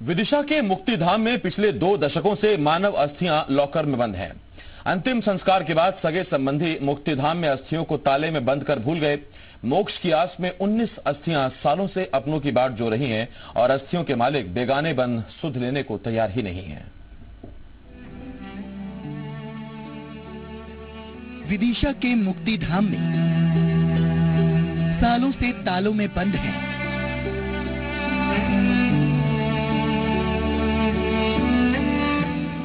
विदिशा के मुक्तिधाम में पिछले 2 दशकों से मानव अस्थियां लॉकर में बंद हैं। अंतिम संस्कार के बाद सगे संबंधी मुक्तिधाम में अस्थियों को ताले में बंद कर भूल गए। मोक्ष की आस में 19 अस्थियां सालों से अपनों की बाट जो रही हैं और अस्थियों के मालिक बेगाने बन सुध लेने को तैयार ही नहीं हैं। विदिशा के मुक्तिधाम में सालों से तालों में बंद हैं।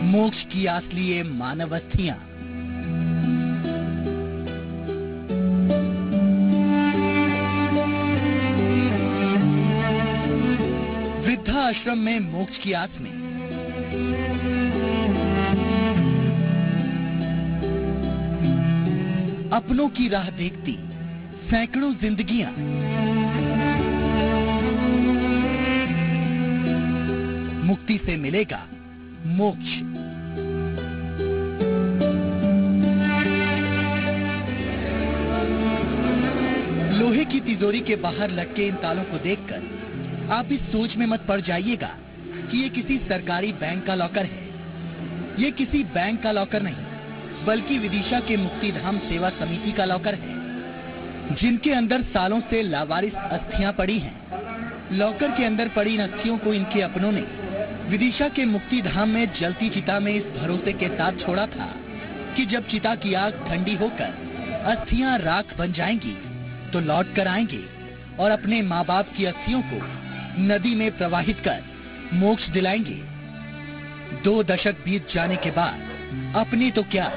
मोक्ष की आस लिए मानव अस्थियां। वृद्धाश्रम में मोक्ष की आस में अपनों की राह देखती सैकड़ों जिंदगियां। मुक्ति से मिलेगा मोक्ष। लोहे की तिजोरी के बाहर लटके इन तालों को देखकर आप इस सोच में मत पड़ जाइएगा कि ये किसी सरकारी बैंक का लॉकर है। ये किसी बैंक का लॉकर नहीं, बल्कि विदिशा के मुक्तिधाम सेवा समिति का लॉकर है, जिनके अंदर सालों से लावारिस अस्थियां पड़ी हैं। लॉकर के अंदर पड़ी इन अस्थियों को इनके अपनों ने विदिशा के मुक्तिधाम में जलती चिता में इस भरोसे के साथ छोड़ा था कि जब चिता की आग ठंडी होकर अस्थियां राख बन जाएंगी तो लौट कर आएंगे और अपने माँ बाप की अस्थियों को नदी में प्रवाहित कर मोक्ष दिलाएंगे। 2 दशक बीत जाने के बाद अपने तो क्या,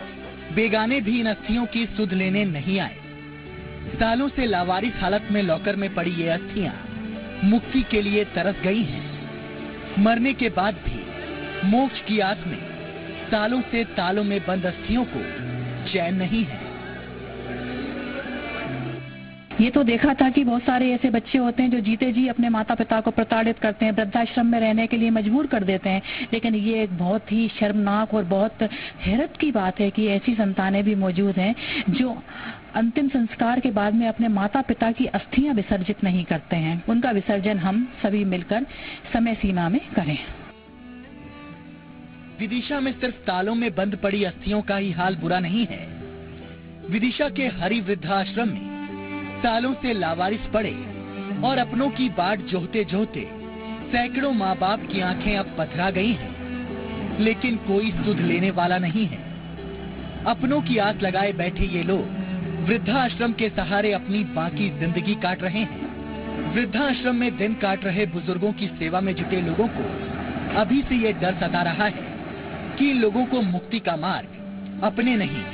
बेगाने भी इन अस्थियों की सुध लेने नहीं आए। सालों से लावारिस हालत में लॉकर में पड़ी ये अस्थियां मुक्ति के लिए तरस गई हैं। मरने के बाद भी मोक्ष की आस में सालों से तालों में बंद अस्थियों को चैन नहीं है। ये तो देखा था कि बहुत सारे ऐसे बच्चे होते हैं जो जीते जी अपने माता पिता को प्रताड़ित करते हैं, वृद्धाश्रम में रहने के लिए मजबूर कर देते हैं। लेकिन ये एक बहुत ही शर्मनाक और बहुत हैरत की बात है कि ऐसी संतानें भी मौजूद हैं जो अंतिम संस्कार के बाद में अपने माता पिता की अस्थियां विसर्जित नहीं करते हैं। उनका विसर्जन हम सभी मिलकर समय सीमा में करें। विदिशा में सिर्फ तालों में बंद पड़ी अस्थियों का ही हाल बुरा नहीं है। विदिशा के हरि वृद्धाश्रम में सालों से लावारिस पड़े और अपनों की बाट जोहते जोहते सैकड़ों माँ बाप की आंखें अब पथरा गई हैं, लेकिन कोई सुध लेने वाला नहीं है। अपनों की आस लगाए बैठे ये लोग वृद्धाश्रम के सहारे अपनी बाकी जिंदगी काट रहे हैं। वृद्धाश्रम में दिन काट रहे बुजुर्गों की सेवा में जुटे लोगों को अभी से ये डर सता रहा है कि इन लोगों को मुक्ति का मार्ग अपने नहीं,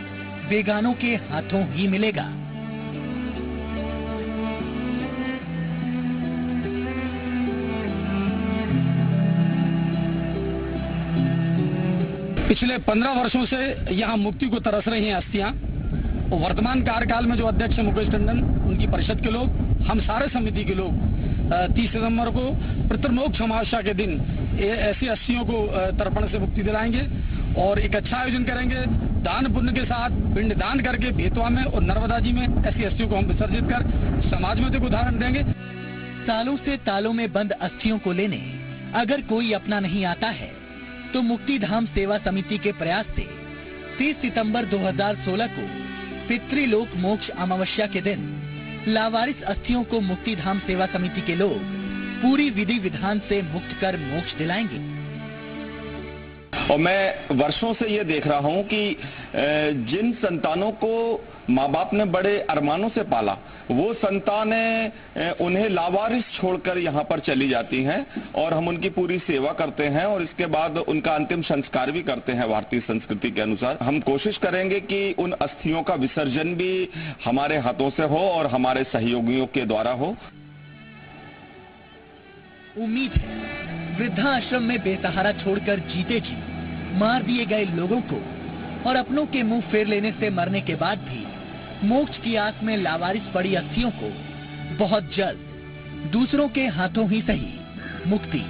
बेगानों के हाथों ही मिलेगा। पिछले 15 वर्षों से यहाँ मुक्ति को तरस रही हैं अस्थियां। वर्तमान कार्यकाल में जो अध्यक्ष है मुकेश टंडन, उनकी परिषद के लोग, हम सारे समिति के लोग 30 सितंबर को पितृमोक्ष अमावस्या के दिन ऐसी अस्थियों को तर्पण से मुक्ति दिलाएंगे और एक अच्छा आयोजन करेंगे। दान पुण्य के साथ पिंड दान करके बेतवा में और नर्मदा जी में ऐसी अस्थियों को हम विसर्जित कर समाज में एक उदाहरण देंगे। सालों से तालों में बंद अस्थियों को लेने अगर कोई अपना नहीं आता है तो मुक्तिधाम सेवा समिति के प्रयास से 30 सितंबर 2016 को पितृलोक मोक्ष अमावस्या के दिन लावारिस अस्थियों को मुक्तिधाम सेवा समिति के लोग पूरी विधि विधान से मुक्त कर मोक्ष दिलाएंगे। और मैं वर्षों से ये देख रहा हूं कि जिन संतानों को माँ बाप ने बड़े अरमानों से पाला, वो संतानें उन्हें लावारिस छोड़कर यहाँ पर चली जाती हैं और हम उनकी पूरी सेवा करते हैं और इसके बाद उनका अंतिम संस्कार भी करते हैं भारतीय संस्कृति के अनुसार। हम कोशिश करेंगे कि उन अस्थियों का विसर्जन भी हमारे हाथों से हो और हमारे सहयोगियों के द्वारा हो। उम्मीद है वृद्धाश्रम में बेसहारा छोड़कर जीते जी मार दिए गए लोगों को और अपनों के मुंह फेर लेने से मरने के बाद भी मोक्ष की आस में लावारिस पड़ी अस्थियों को बहुत जल्द दूसरों के हाथों ही सही मुक्ति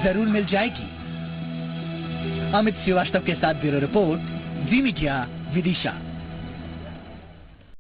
जरूर मिल जाएगी। अमित श्रीवास्तव के साथ ब्यूरो रिपोर्ट, जी मीडिया, विदिशा।